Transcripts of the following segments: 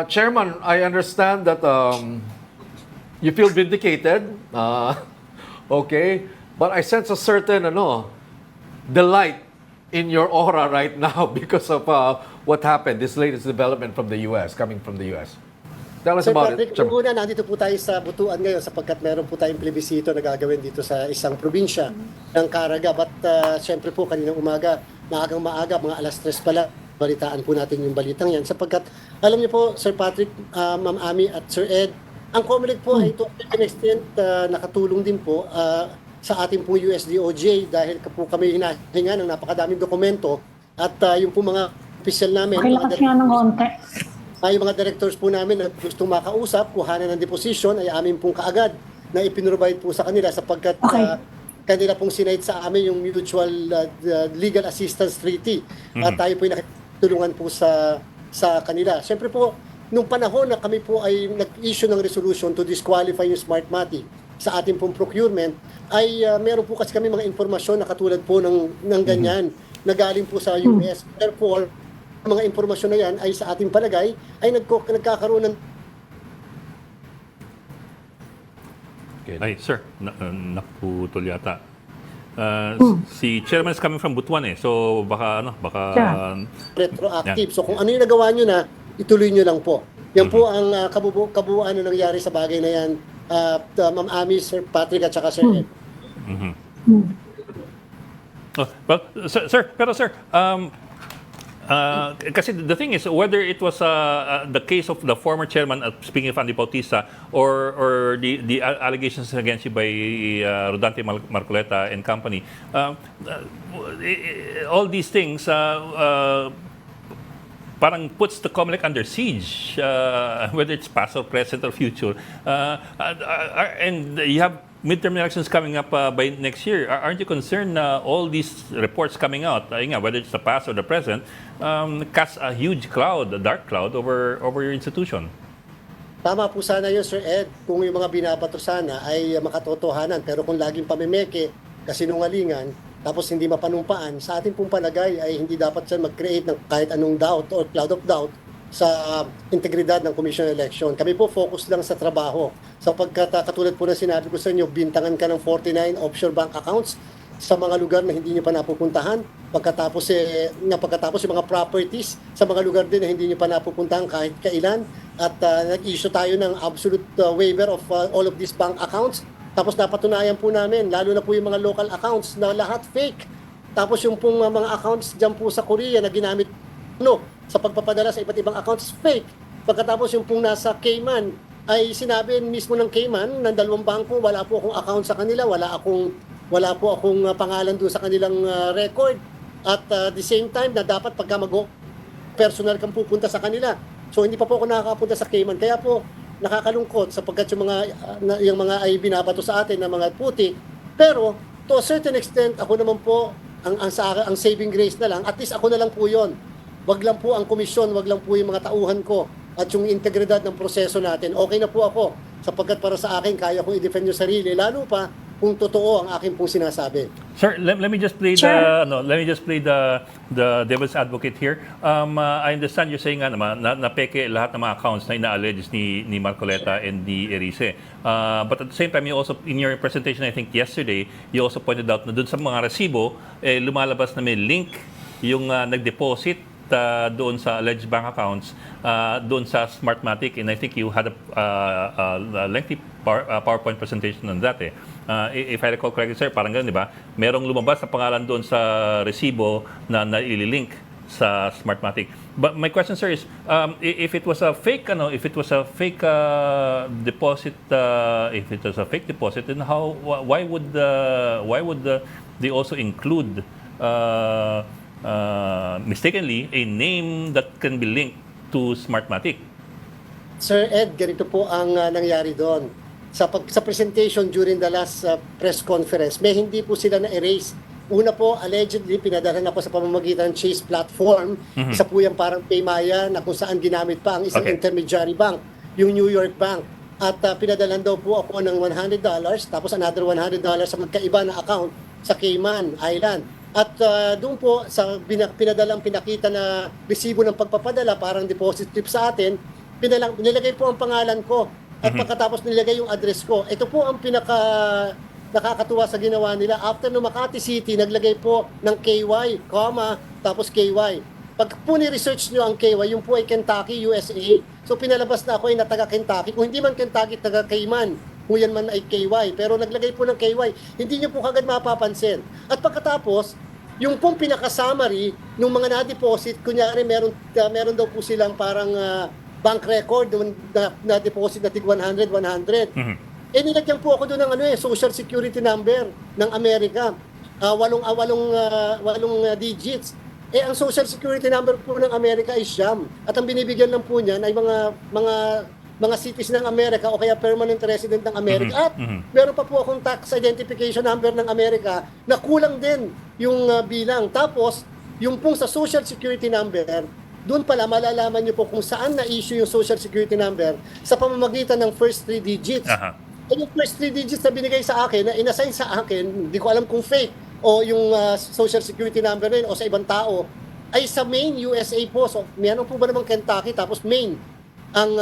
Chairman, I understand that you feel vindicated. Okay, but I sense a certain delight in your aura right now because of what happened, this latest development from the U.S., coming from the U.S. Tell us Sir about Patrick, it, Chairman. una, nandito po tayo sa Butuan ngayon sapagkat meron po tayong plebisito na gagawin dito sa isang probinsya ng Caraga. But syempre po, kaninang umaga, maagang maaga, mga alas 3 pala, balitaan po natin yung balitang yan. Sapagkat, alam niyo po, Sir Patrick, Ma'am Ami at Sir Ed, ang COMELEC po ay to an extent nakatulong din po sa ating pong USDOJ dahil po kami hinahinga ng napakadaming dokumento at yung po mga opisyal namin, Pakilakas nga ng konti. yung mga directors po namin na gustong makausap, kuhanan ng deposition ay amin pong kaagad na ipinrovide po sa kanila sapagkat kanila pong sinayad sa amin yung Mutual Legal Assistance Treaty at tayo po ay nakitulungan po sa kanila. Siyempre po, nung panahon na kami po ay nag-issue ng resolution to disqualify yung Smartmatic sa ating pong procurement, ay meron po kasi kami mga informasyon na katulad po ng ganyan na galing po sa US. Therefore, mga impormasyon na yan ay sa ating palagay ay nagkakaroon ng... Ay, sir, naputol yata. Si Chairman is coming from Butuan so baka retroactive. So kung ano yung nagawa nyo na, ituloy nyo lang po. Yan po ang kabuuan na nangyari sa bagay na yan, Ma'am Ami, Sir Patrick at saka Sir Ed. Well, sir, kasi the thing is, whether it was the case of the former chairman, speaking of Andy Bautista, or the allegations against you by Rodante Marcoleta and company, all these things parang puts the COMELEC under siege, whether it's past or present or future. And you have midterm elections coming up by next year. Aren't you concerned all these reports coming out, whether it's the past or the present, cast a huge cloud, a dark cloud over your institution? Tama po sana yun, Sir Ed, kung yung mga binabato sana ay makatotohanan. Pero kung laging pamimeke, kasinungalingan, tapos hindi mapanumpaan, sa ating pong palagay ay hindi dapat siya mag-create ng kahit anong doubt or cloud of doubt sa integridad ng Commission on Election. Kami po focus lang sa trabaho. Sapagkat katulad po na sinabi ko sa inyo, bintangan ka ng 49 offshore bank accounts sa mga lugar na hindi nyo pa napupuntahan. Pagkatapos yung mga properties sa mga lugar din na hindi nyo pa napupuntahan kahit kailan. At nag-issue tayo ng absolute waiver of all of these bank accounts. Tapos napatunayan po namin, lalo na po yung mga local accounts na lahat fake. Tapos yung pong mga accounts dyan po sa Korea na ginamit sa pagpapadala sa iba't ibang accounts, fake. Pagkatapos yung pong nasa Cayman, ay sinabi mismo ng Cayman, ng dalawang bangko, wala po akong account sa kanila, wala po akong pangalan doon sa kanilang record. At the same time, na dapat pagka personal kang pupunta sa kanila. So hindi pa po ako nakakapunta sa Cayman. Kaya po, nakakalungkot sapagkat yung mga ay binabato sa atin na mga puti. Pero, to a certain extent, ako naman po, ang saving grace na lang, at least ako na lang po yon. Wag lang po ang komisyon, wag lang po yung mga tauhan ko at yung integridad ng proseso natin. Okay na po ako sapagkat para sa akin kaya kong i-defend yung sarili, lalo pa kung totoo ang aking pong sinasabi. Sir, let me just play the devil's advocate here. I understand you're saying na peke lahat ng mga accounts na ina-allege ni Marcoleta and ni Erice. But at the same time, you also in your presentation, I think yesterday, you also pointed out na doon sa mga resibo, lumalabas na may link yung nag-deposit doon sa alleged bank accounts doon sa Smartmatic, and I think you had a lengthy PowerPoint presentation on that if I recall correctly, sir, parang ganun, di ba? Merong lumabas na pangalan doon sa resibo na ililink sa Smartmatic. But my question, sir, is if it was a fake deposit, then why would they also include mistakenly a name that can be linked to Smartmatic? Sir Ed, ganito po ang nangyari doon. Sa presentation during the last press conference, may hindi po sila na-erase. Una po, allegedly, pinadala na po sa pamamagitan ng Chase platform. Isa po yung parang Paymaya na kung saan ginamit pa ang isang intermediary bank, yung New York Bank. At pinadalan daw po ako ng $100, tapos another $100 sa magkaiba na account sa Cayman Island. At doon po sa pinakita na resibo ng pagpapadala, parang deposit slip sa atin, nilagay po ang pangalan ko at pagkatapos nilagay yung address ko. Ito po ang nakakatuwa sa ginawa nila. After no Makati City, naglagay po ng KY, comma, tapos KY. Pag po ni-research nyo ang KY, yung po ay Kentucky, USA. So pinalabas na ako ay na taga Kentucky. Kung hindi man Kentucky, taga Cayman. Kung yan man ay KY. Pero naglagay po ng KY. Hindi nyo po kagad mapapansin. At pagkatapos, yung pong pinaka-summary ng mga na-deposit, kunyari meron daw po silang parang bank record na deposit na tig 100. Eh nilagyan po ako doon ng Social Security Number ng Amerika. Walong digits. Eh ang Social Security Number po ng Amerika ay siyam. At ang binibigyan lang po niyan ay mga citizen ng Amerika o kaya permanent resident ng Amerika. At meron pa po akong tax identification number ng Amerika na kulang din yung bilang. Tapos, yung pong sa Social Security Number, doon pala malalaman niyo po kung saan na-issue yung Social Security Number sa pamamagitan ng first 3 digits. Yung first 3 digits na binigay sa akin, na inassign sa akin, hindi ko alam kung fake o yung Social Security Number na yun o sa ibang tao, ay sa Maine, USA po. So, meron po ba namang Kentucky, tapos Maine ang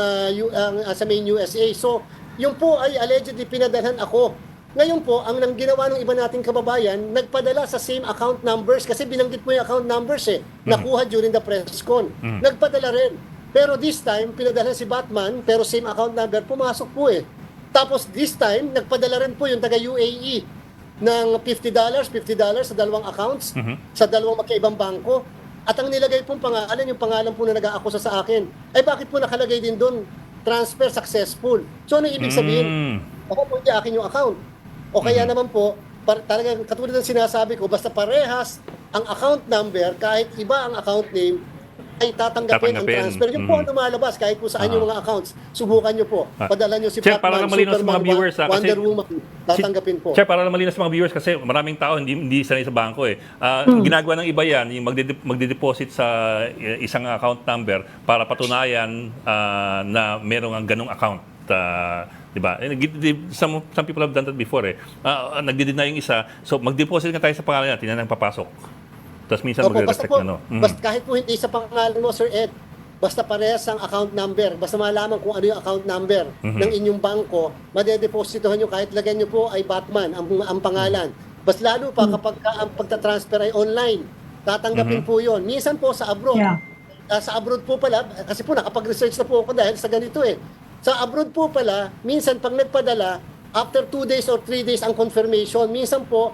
sa Maine, USA. So, yung po ay allegedly pinadalhan ako. Ngayon po, ang nang ginawa ng iba nating kababayan, nagpadala sa same account numbers kasi binanggit mo yung account numbers nakuha during the press con. Nagpadala rin. Pero this time, pinadala si Batman, pero same account number, pumasok po Tapos this time, nagpadala rin po yung taga UAE ng $50 sa dalawang accounts, sa dalawang magkaibang bangko. At ang nilagay pong pangalan, yung pangalan po na nag-aakusa sa akin, ay bakit po nakalagay din doon, transfer successful. So ano ibig sabihin? Ako po hindi akin yung account. O kaya naman po, talagang katulad ng sinasabi ko, basta parehas ang account number, kahit iba ang account name, ay tatanggapin ang transfer. Yung po ang lumalabas kahit po saan yung mga accounts. Subukan nyo po. Padala nyo si Chair, Batman, para lang malinaw sa mga Superman, viewers, Wonder Woman. Tatanggapin po. Chair, para lang malinaw sa mga viewers kasi maraming tao hindi sanay sa bangko Ginagawa ng iba yan, yung magde-deposit sa isang account number para patunayan na merong ang ganong account. Diba? Some people have done that before nagdi-deny yung isa. So mag-deposit ka tayo sa pangalan natin na nang papasok. Tapos minsan magre-respect basta kahit po hindi sa pangalan mo, Sir Ed, basta parehas ang account number, basta malaman kung ano yung account number ng inyong bangko, madedepositohan nyo kahit lagyan nyo po ay Batman ang pangalan. Basta lalo pa kapag ang pagta-transfer ay online, tatanggapin po yon. Minsan po sa abroad, sa abroad po pala, kasi po nakapag-research na po ako dahil sa ganito Sa abroad po pala, minsan pag nagpadala, after 2 days or 3 days ang confirmation, minsan po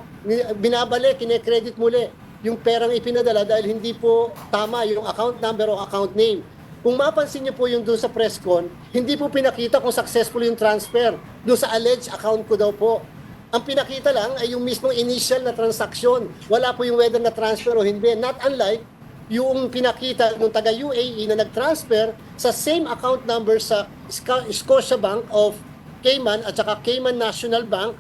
binabalik, kine-credit muli yung perang ipinadala dahil hindi po tama yung account number o account name. Kung mapansin niyo po yung doon sa press con, hindi po pinakita kung successful yung transfer doon sa alleged account ko daw po. Ang pinakita lang ay yung mismong initial na transaction. Wala po yung whether na transfer o hindi. Not unlike yung pinakita ng taga UAE na nag-transfer sa same account number sa Scotiabank of Cayman at saka Cayman National Bank.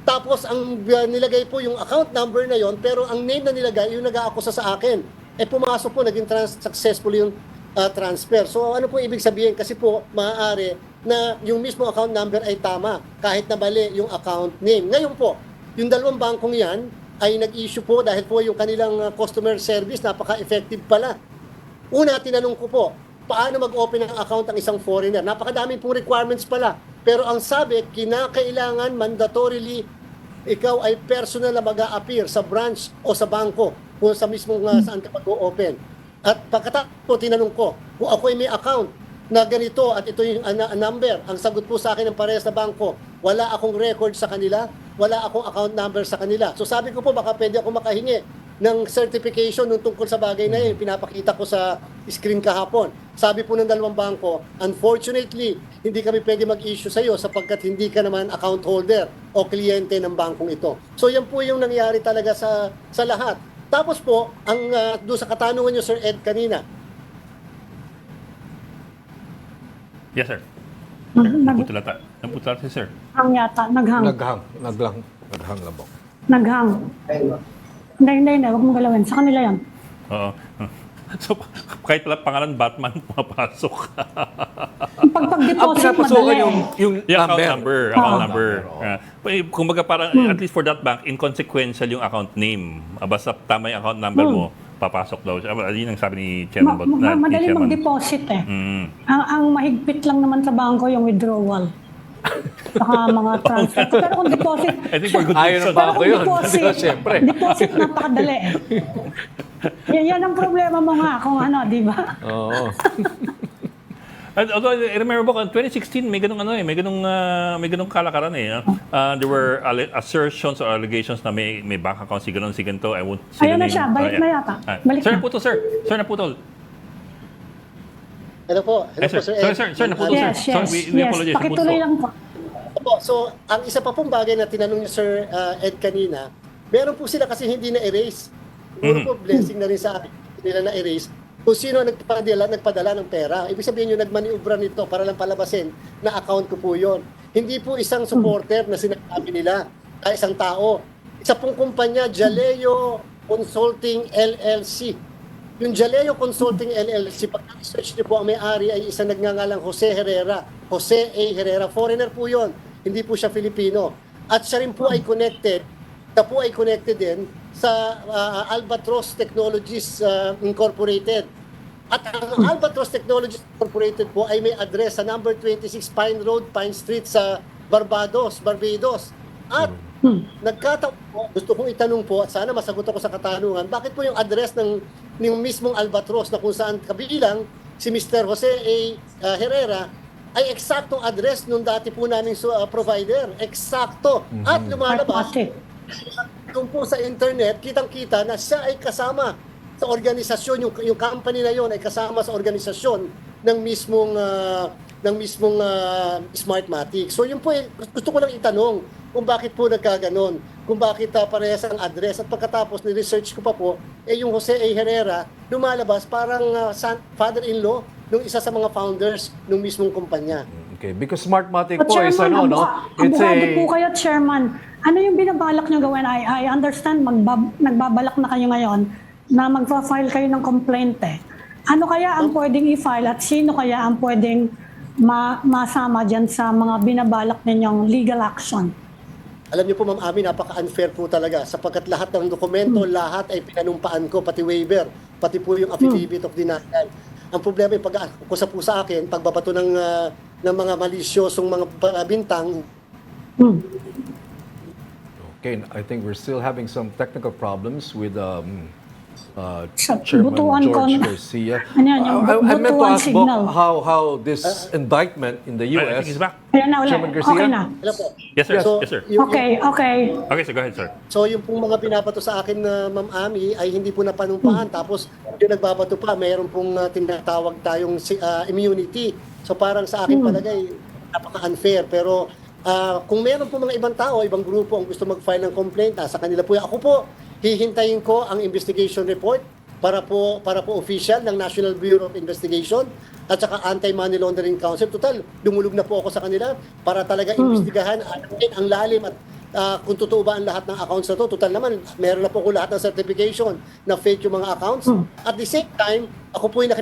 Tapos ang nilagay po yung account number na yon, pero ang name na nilagay yung nag-aakusa sa akin. Pumasok po, naging successful yung transfer. So ano po ibig sabihin? Kasi po maaari na yung mismo account number ay tama kahit na mali yung account name. Ngayon po, yung dalawang bangkong yan ay nag-issue po dahil po yung kanilang customer service napaka-effective pala. Una, tinanong ko po, paano mag-open ng account ang isang foreigner? Napakadaming pong requirements pala. Pero ang sabi, kinakailangan mandatorily ikaw ay personal na mag-a-appear sa branch o sa bangko kung sa mismong saan ka mag-open. At pagkatapos tinanong ko, kung ako ay may account na ganito at ito yung number, ang sagot po sa akin ng parehas na bangko, wala akong record sa kanila, wala akong account number sa kanila. So sabi ko po, baka pwede ako makahingi ng certification nung tungkol sa bagay na yun, pinapakita ko sa screen kahapon. Sabi po ng dalawang bangko, unfortunately, hindi kami pwede mag-issue sa iyo sapagkat hindi ka naman account holder o kliyente ng bangkong ito. So yan po yung nangyari talaga sa lahat. Tapos po, ang doon sa katanungan niyo, Sir Ed, kanina. Yes, sir. Nagputulata si sir. Hang yata, naghang. Naghang labok. Naghang. Hindi, huwag mong galawin. Sa kanila yan. Oo. So, kahit pala pangalan Batman, pumapasok. Pag ang pag-deposit, pinapasukan madali. yung Account number. number. Account number. Kumbaga parang, Hmm. at least for that bank, inconsequential yung account name. Basta tama yung account number mo, papasok daw siya. Yun ang sabi ni Chairman. Madali mag-deposit eh. Ang mahigpit lang naman sa bangko yung withdrawal. Saka mga transfer. Pero kung deposit, I think for good Ayaw reason. ng bangko yun. deposit, Siyempre. deposit napakadali eh. Yan ang problema mo nga kung ano, di ba? Oo. And although I remember ko, 2016 may ganung may ganung kalakaran eh. There were assertions or allegations na may bank account si ganito. I won't say Ayun the na name. siya, balik Yeah. na yata. Ah, Balik sir, na. naputol, sir. Sir, naputol. Hello po. Hello po, Sir, Sir Ed. sir, naputol, sir. Yes, Sorry, yes, we yes. apologize. Pakituloy lang po. Opo, so ang isa pa pong bagay na tinanong ni Sir Ed kanina, meron po sila kasi hindi na-erase. Siguro po, blessing na rin sa akin, hindi nila na-erase. Kung sino ang nagpadala ng pera. Ibig sabihin yung nagmaniubra nito para lang palabasin na account ko po yun. Hindi po isang supporter na sinasabi nila, isang tao. Isa pong kumpanya, Jaleo Consulting LLC. Yung Jaleo Consulting LLC, pag search niyo po, ang may-ari ay isang nagngangalang Jose Herrera. Jose A. Herrera. Foreigner po yun. Hindi po siya Filipino. At siya rin po ay connected. Siya po ay connected din sa Albatross Technologies Incorporated. At ang Albatross Technologies Incorporated po ay may address sa number 26 Pine Road, Pine Street sa Barbados. At nagkataon po, gusto kong itanong po at sana masagot ako sa katanungan, bakit po yung address ng mismong Albatross na kung saan kabilang si Mr. Jose A. Herrera ay eksaktong address nung dati po naming provider. Eksakto. At lumalabas, Pragmatic. kung po sa internet, kitang-kita na siya ay kasama sa organisasyon, yung company na yon ay kasama sa organisasyon ng mismong Smartmatic. So yun po, gusto ko lang itanong kung bakit po nagkaganon, kung bakit parehas ang address. At pagkatapos ni-research ko pa po, yung Jose A. Herrera, lumalabas parang father-in-law ng isa sa mga founders ng mismong kumpanya. Okay, because Smartmatic But po is ano, no? It's abogado po a... kayo, Chairman. Ano yung binabalak nyo gawin? I understand, nagbabalak na kayo ngayon na magpa-file kayo ng complaint eh. Ano kaya ang pwedeng i-file at sino kaya ang pwedeng masama dyan sa mga binabalak ninyong legal action? Alam niyo po, Ma'am Ami, napaka-unfair po talaga sapagkat lahat ng dokumento, lahat ay pinanumpaan ko, pati waiver, pati po yung affidavit of denial. Ang problema yung pag-akusa po sa akin, pagbabato ng mga malisyosong mga bintang. Okay, I think we're still having some technical problems with Sa Chairman butuan George ko- Garcia. Ano yan, yung I meant to butuan ask signal. how this indictment in the I US... think he's back. Ayan na ulit. Chairman Garcia? Okay na. Alam po. Yes, sir. So, Yes, sir. Okay. Okay, sir. Go ahead, sir. So yung pong mga binabato sa akin na Ma'am Ami ay hindi po napanumpaan. Tapos yung nagbabato pa, mayroon pong tinatawag tayong immunity. So parang sa akin palagay, napaka-unfair. Pero kung meron po mga ibang tao, ibang grupo ang gusto mag-file ng complaint, sa kanila po, ako po, hihintayin ko ang investigation report para po official ng National Bureau of Investigation at saka Anti-Money Laundering Council. Total, dumulog na po ako sa kanila para talaga investigahan ang lalim at kung totoo ba ang lahat ng accounts na to. Total naman, meron na po ako lahat ng certification na fake yung mga accounts. At the same time, ako po ay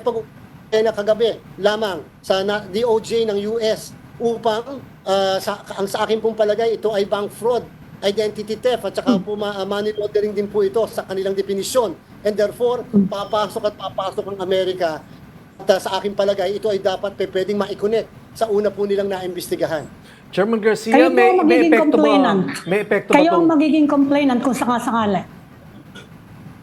na kagabi lamang sa DOJ ng US upang sa akin pong palagay, ito ay bank fraud, identity theft at saka po money laundering din po ito sa kanilang definisyon. And therefore, papasok ang Amerika. At sa aking palagay, ito ay dapat pwedeng ma-connect sa una po nilang naimbestigahan. Chairman Garcia, Kayo po ang magiging complainant. May epekto ba Kayo ang itong... magiging complainant kung sakasakali.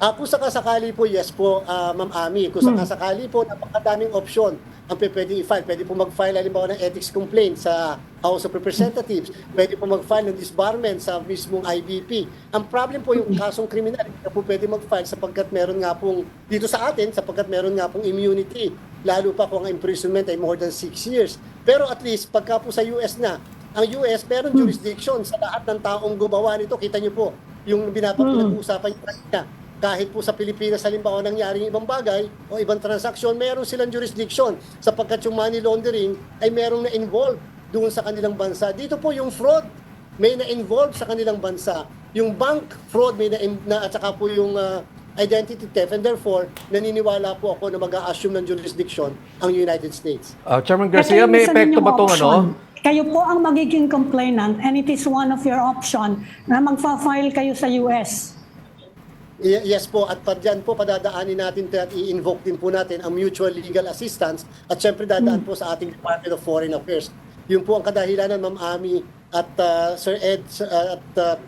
Kung sakasakali po, yes po, Ma'am Ami. Kung sakasakali po, napakadaming opsyon ang pwedeng i-file. Pwede po mag-file, halimbawa, ng ethics complaint sa House of Representatives. Pwede po mag-file ng disbarment sa mismong IBP. Ang problem po yung kasong kriminal, hindi po pwede mag-file sapagkat meron nga pong, dito sa atin, sapagkat meron nga pong immunity. Lalo pa kung ang imprisonment ay more than 6 years. Pero at least, pagka po sa US na, ang US meron jurisdiction sa lahat ng taong gumawa nito. Kita niyo po, yung pinag-uusapan niyo kanina. Kahit po sa Pilipinas, halimbawa nangyaring ibang bagay o ibang transaksyon, meron silang jurisdiction sapagkat yung money laundering ay merong na-involve doon sa kanilang bansa. Dito po yung fraud, may na-involve sa kanilang bansa. Yung bank fraud, at saka po yung identity theft, and therefore, naniniwala po ako na mag-a-assume ng jurisdiction ang United States. Chairman Ito Garcia, yung may isa epekto ninyong ba itong option. Kayo po ang magiging complainant and it is one of your option na magfa-file kayo sa US. Yes po, at pa dyan po padadaanin natin at i-invoke din po natin ang mutual legal assistance at syempre dadaan po sa ating Department of Foreign Affairs. Yun po ang kadahilanan, Ma'am Ami at Sir Ed,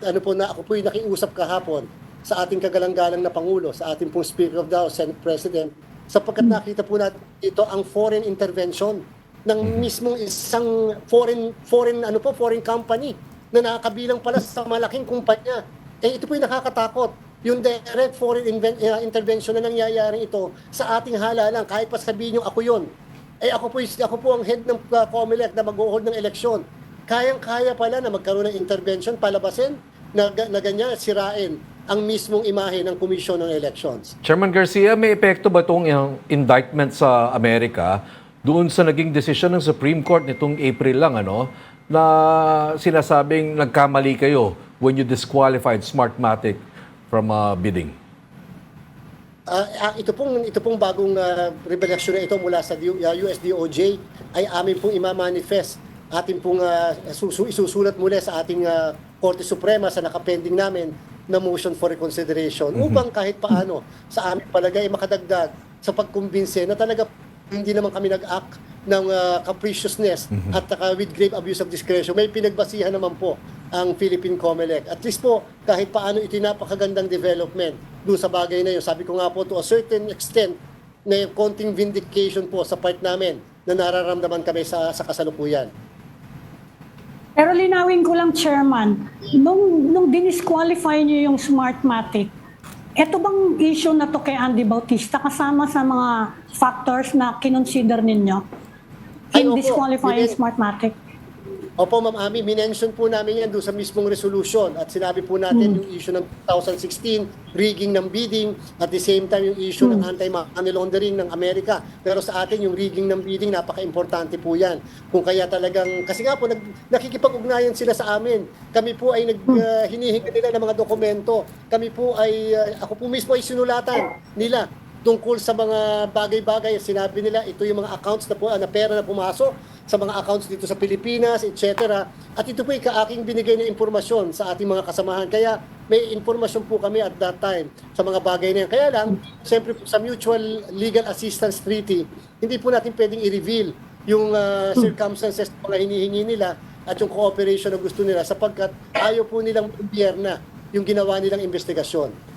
ano po na ako po yung nakiusap kahapon sa ating kagalang-galang na Pangulo, sa ating pong Speaker of the House, Senate President, sapagkat nakita po natin dito ang foreign intervention ng mismong isang foreign company na nakakabilang pala sa malaking kumpanya. Ito po yung nakakatakot. Yung direct foreign intervention na nangyayari ito sa ating halalan, kahit pa sabihin nyo ako yun. Ako po ang head ng COMELEC na mag-hold ng eleksyon. Kayang-kaya pala na magkaroon ng intervention, palabasin, na ganyan, sirain ang mismong imahe ng Commission on Elections. Chairman Garcia, may epekto ba itong indictment sa Amerika doon sa naging desisyon ng Supreme Court nitong April lang, na sinasabing nagkamali kayo when you disqualified Smartmatic from bidding? Ito pong bagong revelasyon na ito mula sa US DOJ ay amin pong imamanifest. Atin pong isusulat muli sa ating Korte Suprema sa nakapending namin na motion for reconsideration upang kahit paano sa aming palagay makadagdag sa pagkumbinse na talaga hindi naman kami nag-act ng capriciousness at with grave abuse of discretion. May pinagbasihan naman po ang Philippine COMELEC. At least po, kahit paano ito napakagandang development doon sa bagay na yun. Sabi ko nga po, to a certain extent, na yung konting vindication po sa part namin na nararamdaman kami sa kasalukuyan. Pero linawin ko lang, Chairman, nung dinisqualify niyo yung Smartmatic, eto bang issue na to kay Andy Bautista kasama sa mga factors na kinonsider ninyo in opo, disqualifying yun. Smartmatic? Opo, Ma'am Ami, minention po namin yan doon sa mismong resolution at sinabi po natin yung issue ng 2016, rigging ng bidding, at the same time yung issue ng anti-money laundering ng Amerika. Pero sa atin, yung rigging ng bidding, napaka-importante po yan. Kung kaya talagang, kasi nga po, nakikipag-ugnayan sila sa amin. Kami po ay hinihingi nila ng mga dokumento. Kami po ay, ako po mismo ay sinulatan nila tungkol sa mga bagay-bagay. Sinabi nila, ito yung mga accounts na pera na pumasok sa mga accounts dito sa Pilipinas, etc. At ito po ay kaaking binigay na impormasyon sa ating mga kasamahan. Kaya may informasyon po kami at that time sa mga bagay na yan. Kaya lang, siyempre sa Mutual Legal Assistance Treaty, hindi po natin pwedeng i-reveal yung circumstances na hinihingi nila at yung cooperation na gusto nila sapagkat ayaw po nilang impyerna yung ginawa nilang investigasyon.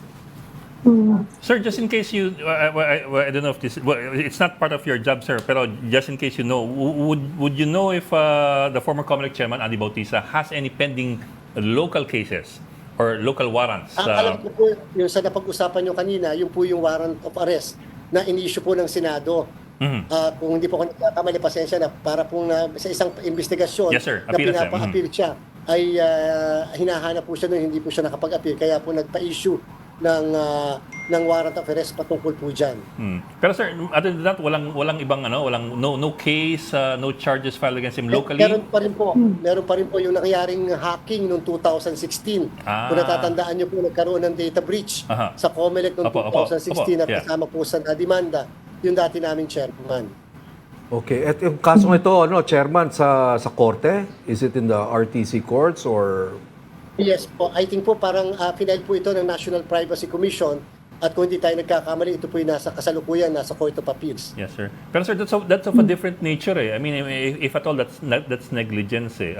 Sir, just in case you, I don't know if this, well, it's not part of your job, sir, pero just in case you know, would you know if the former COMELEC chairman, Andy Bautista, has any pending local cases or local warrants? Alam ko po, yung sa napag-usapan nyo kanina, yung po yung warrant of arrest na in-issue po ng Senado. Kung hindi po ako nagkakamali, pasensya na para pong sa isang investigasyon Yes, sir. na Appeal, sir. pinapa-appeal siya, ay hinahanap po siya nung hindi po siya nakapag-appeal. Kaya po nagpa-issue ng warrant of arrest patungkol po dyan. Pero sir, other than that, walang ibang no case, no charges filed against him locally? Meron pa rin po yung nangyaring hacking noong 2016. Kung natatandaan niyo po, nagkaroon ng data breach sa COMELEC noong 2016 at kasama po sa demanda yung dati naming chairman. Okay, at yung kasong ito, chairman, sa korte? Is it in the RTC courts or... Yes po, I think po parang final po ito ng National Privacy Commission at kung hindi tayo nagkakamali, ito po yung nasa kasalukuyan, nasa Court of Appeals. Yes, sir. Pero sir, that's of a different nature eh. I mean, if at all, that's negligence eh.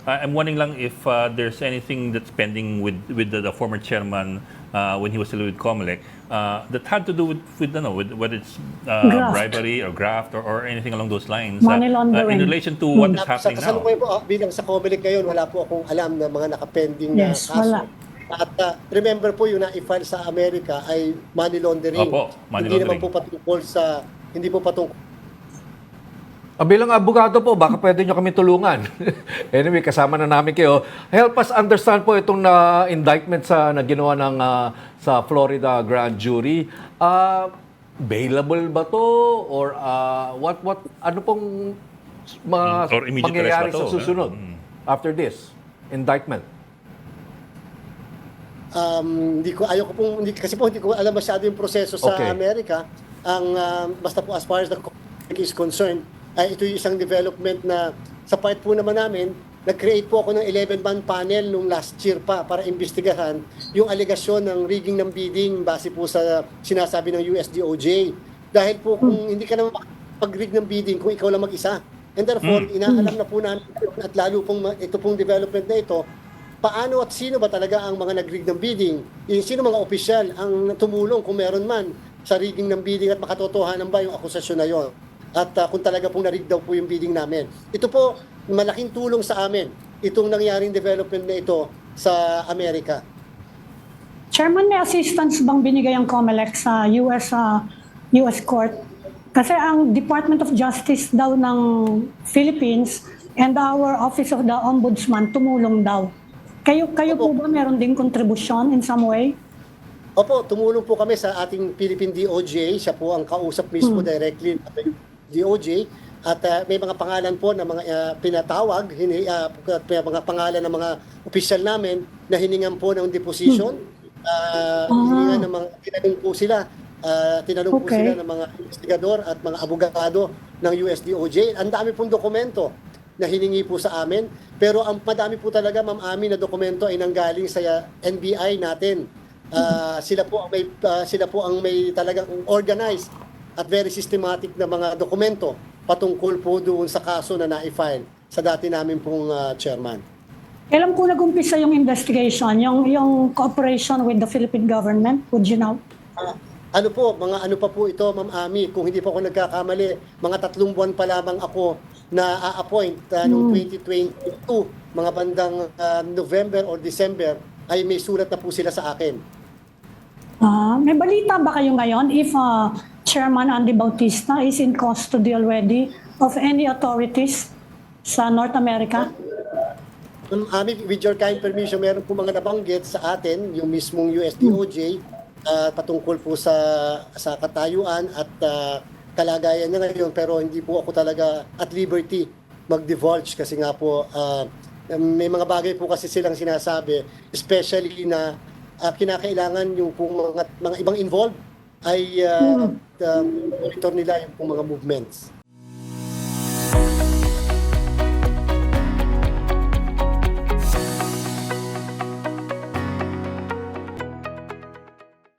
I'm wondering lang if there's anything that's pending with the former chairman when he was still with COMELEC that had to do with whether it's bribery or graft or anything along those lines. Money laundering. In relation to what is happening Sa now. kasalukuyan po, bilang sa COMELEC ngayon, wala po akong alam na mga nakapending na Yes, kaso. wala. At remember po, yung na-file sa Amerika ay money laundering. Opo, money Hindi naman laundering. hindi po patungkol Bilang abogado po, baka pwede nyo kami tulungan. Anyway, kasama na namin kayo. Help us understand po itong indictment na ginawa ng sa Florida grand jury. Bailable ba to? Or ano pong Or immediate mangyayari arrest ba sa to? susunod after this indictment? hindi ko ayaw ko pong kasi po hindi ko alam masyado yung proseso sa Okay. Amerika. Ang basta po as far as the conflict is concerned, ay ito yung isang development na sa part po naman namin, nag-create po ako ng 11-man panel nung last year pa para imbestigahan yung alegasyon ng rigging ng bidding base po sa sinasabi ng USDOJ. Dahil po kung hindi ka naman pag-rig ng bidding kung ikaw lang mag-isa. And therefore, inaalam na po namin at lalo pong ito pong development na ito, paano at sino ba talaga ang mga nag-rig ng bidding? Sino mga opisyal ang tumulong kung meron man sa rigging ng bidding at makatotohanan ba yung akusasyon na yon? At kung talaga pong narig daw po yung bidding namin. Ito po, malaking tulong sa amin, itong nangyaring development na ito sa Amerika. Chairman, may assistance bang binigay ang COMELEC sa US Court? Kasi ang Department of Justice daw ng Philippines and our Office of the Ombudsman tumulong daw. Kayo po ba meron ding contribution in some way? Opo, tumulong po kami sa ating Philippine DOJ. Siya po ang kausap mismo directly ng DOJ. At may mga pangalan po na mga pinatawag, mga pangalan ng mga opisyal namin na hiningan po ng deposition. Hiningan ng mga, tinanong po sila ng mga investigador at mga abogado ng USDOJ. Ang dami pong dokumento na hiningi po sa amin. Pero ang madami po talaga, Ma'am Ami, na dokumento ay nanggaling sa NBI natin. Sila po ang may talagang organized at very systematic na mga dokumento patungkol po doon sa kaso na na-file sa dati namin pong chairman. Kailan po nag-umpisa yung investigation, yung cooperation with the Philippine government? Would you know? Ano pa po ito, Ma'am Ami, kung hindi po ako nagkakamali, mga 3 buwan pa lamang ako na a-appoint noong 2022, mga bandang November or December, ay may sulat na po sila sa akin. May balita ba kayo ngayon if Chairman Andy Bautista is in custody already of any authorities sa North America? Ami, with your kind permission, meron po mga nabanggit sa atin, yung mismong USDOJ, patungkol po sa katayuan at kalagayan niya ngayon, pero hindi po ako talaga at liberty mag-divulge kasi nga po may mga bagay po kasi silang sinasabi, especially na kinakailangan yung mga ibang involved ay monitor nila yung mga movements.